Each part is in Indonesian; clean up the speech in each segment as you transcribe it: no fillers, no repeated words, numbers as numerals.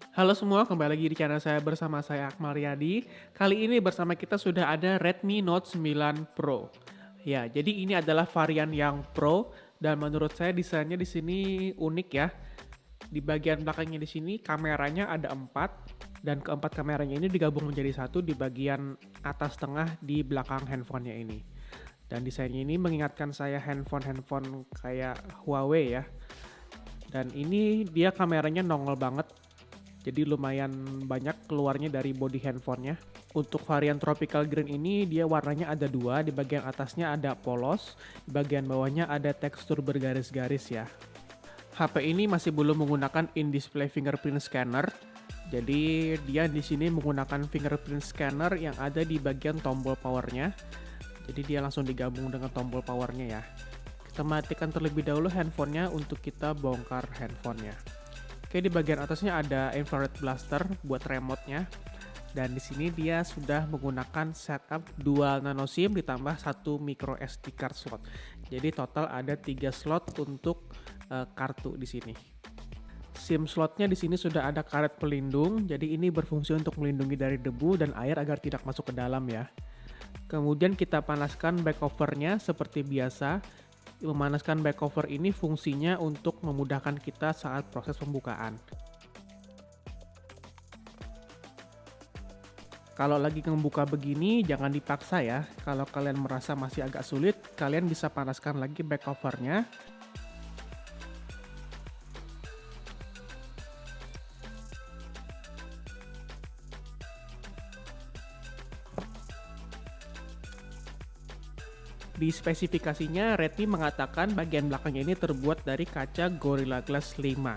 Halo semua, kembali lagi di channel saya bersama saya Akmal Riyadi. Kali ini bersama kita sudah ada Redmi Note 9 Pro. Ya, jadi ini adalah varian yang Pro dan menurut saya desainnya di sini unik ya. Di bagian belakangnya di sini kameranya ada 4 dan keempat kameranya ini digabung menjadi satu di bagian atas tengah di belakang handphonenya ini. Dan desainnya ini mengingatkan saya handphone-handphone kayak Huawei ya. Dan ini dia kameranya nongol banget, jadi lumayan banyak keluarnya dari body handphonenya. Untuk varian tropical green ini dia warnanya ada dua, di bagian atasnya ada polos, di bagian bawahnya ada tekstur bergaris-garis ya. HP ini masih belum menggunakan in-display fingerprint scanner. Jadi dia di sini menggunakan fingerprint scanner yang ada di bagian tombol powernya. Jadi dia langsung digabung dengan tombol powernya ya. Kita matikan terlebih dahulu handphonenya untuk kita bongkar handphonenya. Oke, di bagian atasnya ada infrared blaster buat remote-nya. Dan di sini dia sudah menggunakan setup dual nano SIM ditambah satu micro SD card slot. Jadi total ada 3 slot untuk kartu di sini. SIM slotnya di sini sudah ada karet pelindung, jadi ini berfungsi untuk melindungi dari debu dan air agar tidak masuk ke dalam ya. Kemudian kita panaskan back covernya seperti biasa. Memanaskan back cover ini fungsinya untuk memudahkan kita saat proses pembukaan. Kalau lagi membuka begini, jangan dipaksa ya. Kalau kalian merasa masih agak sulit, kalian bisa panaskan lagi back covernya. Di spesifikasinya, Redmi mengatakan bagian belakangnya ini terbuat dari kaca Gorilla Glass 5.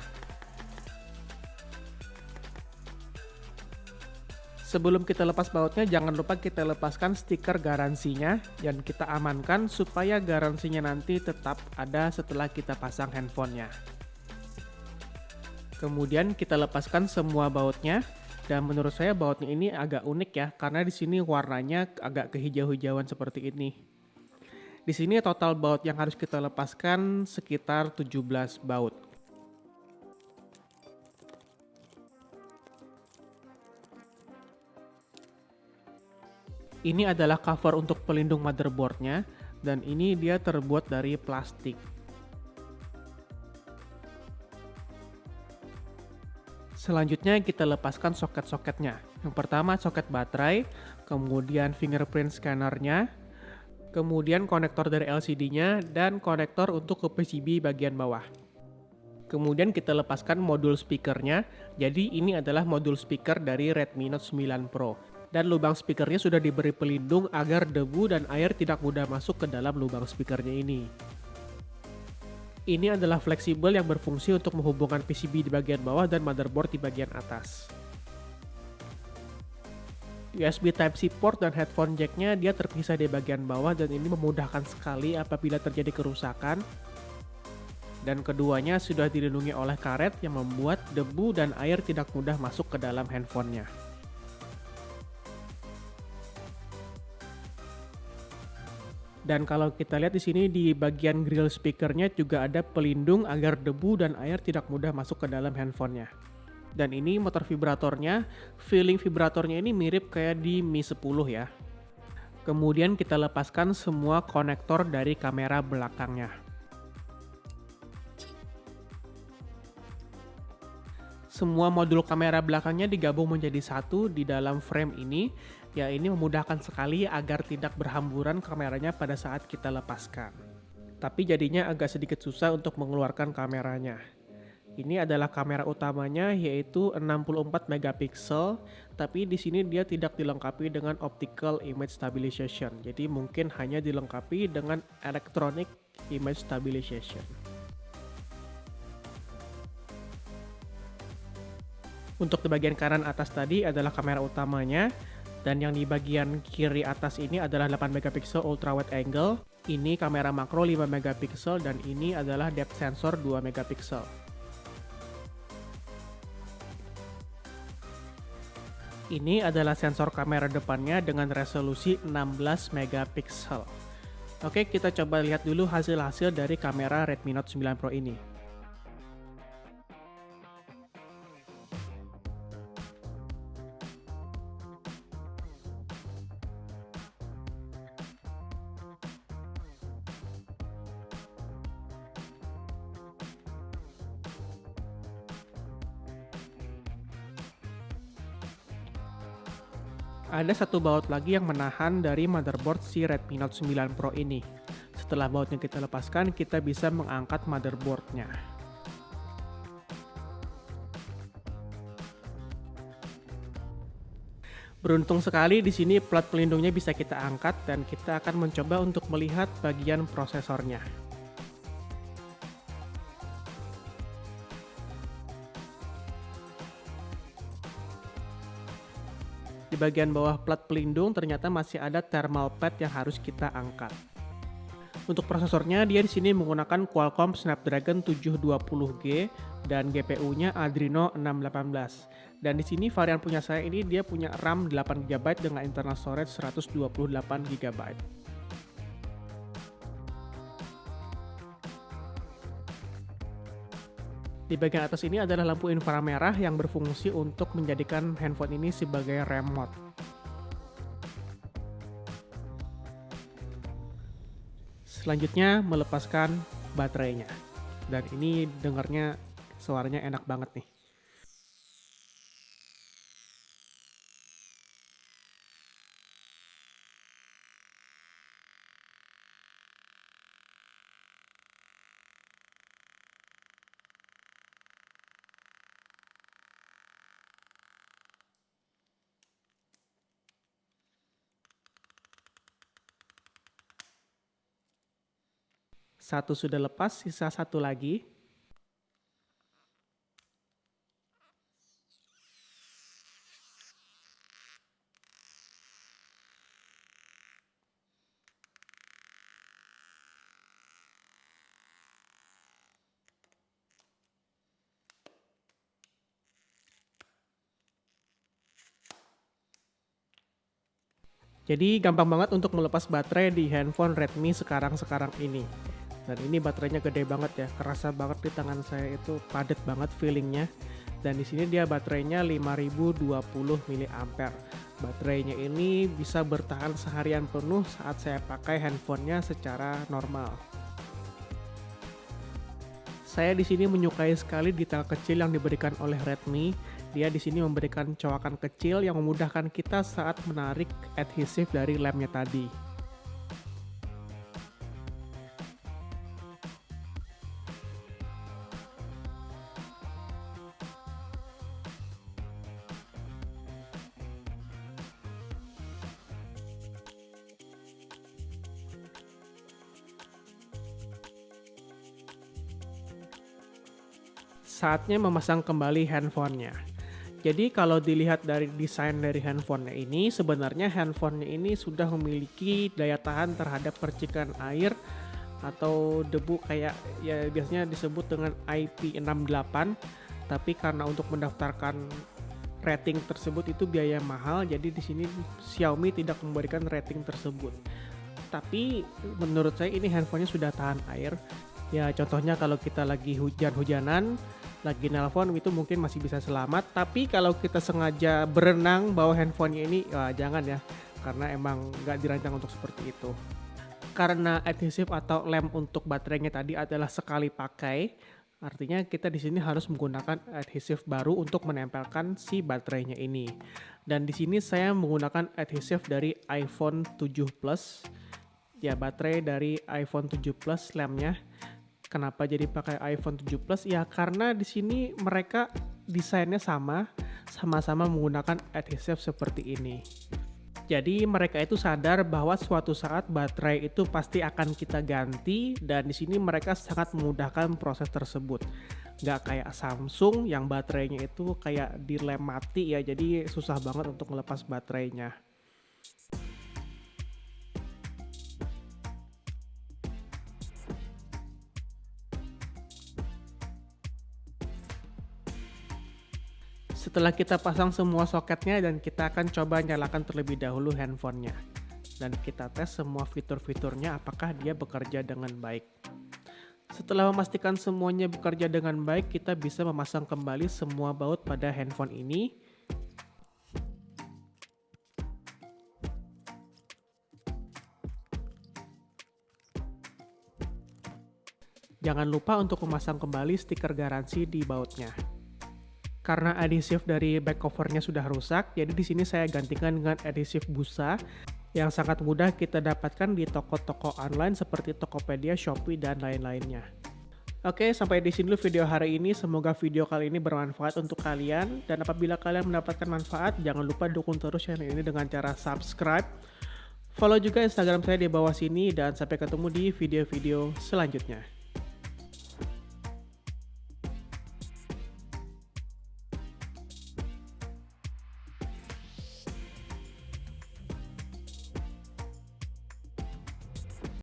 Sebelum kita lepas bautnya, jangan lupa kita lepaskan stiker garansinya dan kita amankan supaya garansinya nanti tetap ada setelah kita pasang handphonenya. Kemudian kita lepaskan semua bautnya dan menurut saya bautnya ini agak unik ya karena di sini warnanya agak kehijau-hijauan seperti ini. Di sini total baut yang harus kita lepaskan sekitar 17 baut. Ini adalah cover untuk pelindung motherboardnya dan ini dia terbuat dari plastik. Selanjutnya kita lepaskan soket-soketnya. Yang pertama soket baterai, kemudian fingerprint scannernya, kemudian konektor dari LCD-nya dan konektor untuk ke PCB bagian bawah. Kemudian kita lepaskan modul speakernya. Jadi ini adalah modul speaker dari Redmi Note 9 Pro. Dan lubang speakernya sudah diberi pelindung agar debu dan air tidak mudah masuk ke dalam lubang speakernya ini. Ini adalah fleksibel yang berfungsi untuk menghubungkan PCB di bagian bawah dan motherboard di bagian atas. USB Type-C port dan headphone jack-nya dia terpisah di bagian bawah dan ini memudahkan sekali apabila terjadi kerusakan. Dan keduanya sudah dilindungi oleh karet yang membuat debu dan air tidak mudah masuk ke dalam handphonenya. Dan kalau kita lihat di sini di bagian grill speakernya juga ada pelindung agar debu dan air tidak mudah masuk ke dalam handphonenya. Dan ini motor vibratornya, feeling vibratornya ini mirip kayak di Mi 10 ya. Kemudian kita lepaskan semua konektor dari kamera belakangnya. Semua modul kamera belakangnya digabung menjadi satu di dalam frame ini. Ya, ini memudahkan sekali agar tidak berhamburan kameranya pada saat kita lepaskan. Tapi jadinya agak sedikit susah untuk mengeluarkan kameranya. Ini adalah kamera utamanya yaitu 64 megapiksel, tapi di sini dia tidak dilengkapi dengan optical image stabilization. Jadi mungkin hanya dilengkapi dengan electronic image stabilization. Untuk di bagian kanan atas tadi adalah kamera utamanya, dan yang di bagian kiri atas ini adalah 8 megapiksel ultra wide angle. Ini kamera makro 5 megapiksel dan ini adalah depth sensor 2 megapiksel. Ini adalah sensor kamera depannya dengan resolusi 16 megapiksel. Oke, kita coba lihat dulu hasil-hasil dari kamera Redmi Note 9 Pro ini. Ada satu baut lagi yang menahan dari motherboard si Redmi Note 9 Pro ini. Setelah bautnya kita lepaskan, kita bisa mengangkat motherboardnya. Beruntung sekali di sini plat pelindungnya bisa kita angkat dan kita akan mencoba untuk melihat bagian prosesornya. Di bagian bawah plat pelindung ternyata masih ada thermal pad yang harus kita angkat. Untuk prosesornya dia di sini menggunakan Qualcomm Snapdragon 720G dan GPU-nya Adreno 618. Dan di sini varian punya saya ini dia punya RAM 8GB dengan internal storage 128GB. Di bagian atas ini adalah lampu inframerah yang berfungsi untuk menjadikan handphone ini sebagai remote. Selanjutnya melepaskan baterainya. Dan ini dengarnya suaranya enak banget nih. Satu sudah lepas, sisa satu lagi. Jadi gampang banget untuk melepas baterai di handphone Redmi sekarang ini. Dan ini baterainya gede banget ya, kerasa banget di tangan saya itu padat banget feelingnya. Dan di sini dia baterainya 5020 mAh. Baterainya ini bisa bertahan seharian penuh saat saya pakai handphonenya secara normal. Saya di sini menyukai sekali detail kecil yang diberikan oleh Redmi. Dia di sini memberikan coakan kecil yang memudahkan kita saat menarik adhesif dari lemnya tadi. Saatnya memasang kembali handphonenya. Jadi kalau dilihat dari desain dari handphonenya ini, sebenarnya handphonenya ini sudah memiliki daya tahan terhadap percikan air atau debu kayak ya biasanya disebut dengan IP68. Tapi karena untuk mendaftarkan rating tersebut itu biaya mahal, jadi di sini Xiaomi tidak memberikan rating tersebut. Tapi menurut saya ini handphonenya sudah tahan air. Ya contohnya kalau kita lagi hujan-hujanan, lagi nelpon itu mungkin masih bisa selamat. Tapi kalau kita sengaja berenang bawa handphonenya ini, wah jangan ya. Karena emang nggak dirancang untuk seperti itu. Karena adhesif atau lem untuk baterainya tadi adalah sekali pakai, artinya kita di sini harus menggunakan adhesif baru untuk menempelkan si baterainya ini. Dan di sini saya menggunakan adhesif dari iPhone 7 Plus. Ya baterai dari iPhone 7 Plus lemnya. Kenapa jadi pakai iPhone 7 Plus? Ya karena di sini mereka desainnya sama-sama menggunakan adhesif seperti ini. Jadi mereka itu sadar bahwa suatu saat baterai itu pasti akan kita ganti dan di sini mereka sangat memudahkan proses tersebut. Nggak kayak Samsung yang baterainya itu kayak dilem mati ya, jadi susah banget untuk melepas baterainya. Setelah kita pasang semua soketnya dan kita akan coba nyalakan terlebih dahulu handphonenya. Dan kita tes semua fitur-fiturnya apakah dia bekerja dengan baik. Setelah memastikan semuanya bekerja dengan baik, kita bisa memasang kembali semua baut pada handphone ini. Jangan lupa untuk memasang kembali stiker garansi di bautnya. karena adhesif dari back covernya sudah rusak, jadi di sini saya gantikan dengan adhesif busa yang sangat mudah kita dapatkan di toko-toko online seperti Tokopedia, Shopee, dan lain-lainnya. Oke, sampai di sini dulu video hari ini. Semoga video kali ini bermanfaat untuk kalian. Dan apabila kalian mendapatkan manfaat, jangan lupa dukung terus channel ini dengan cara subscribe. Follow juga Instagram saya di bawah sini dan sampai ketemu di video-video selanjutnya.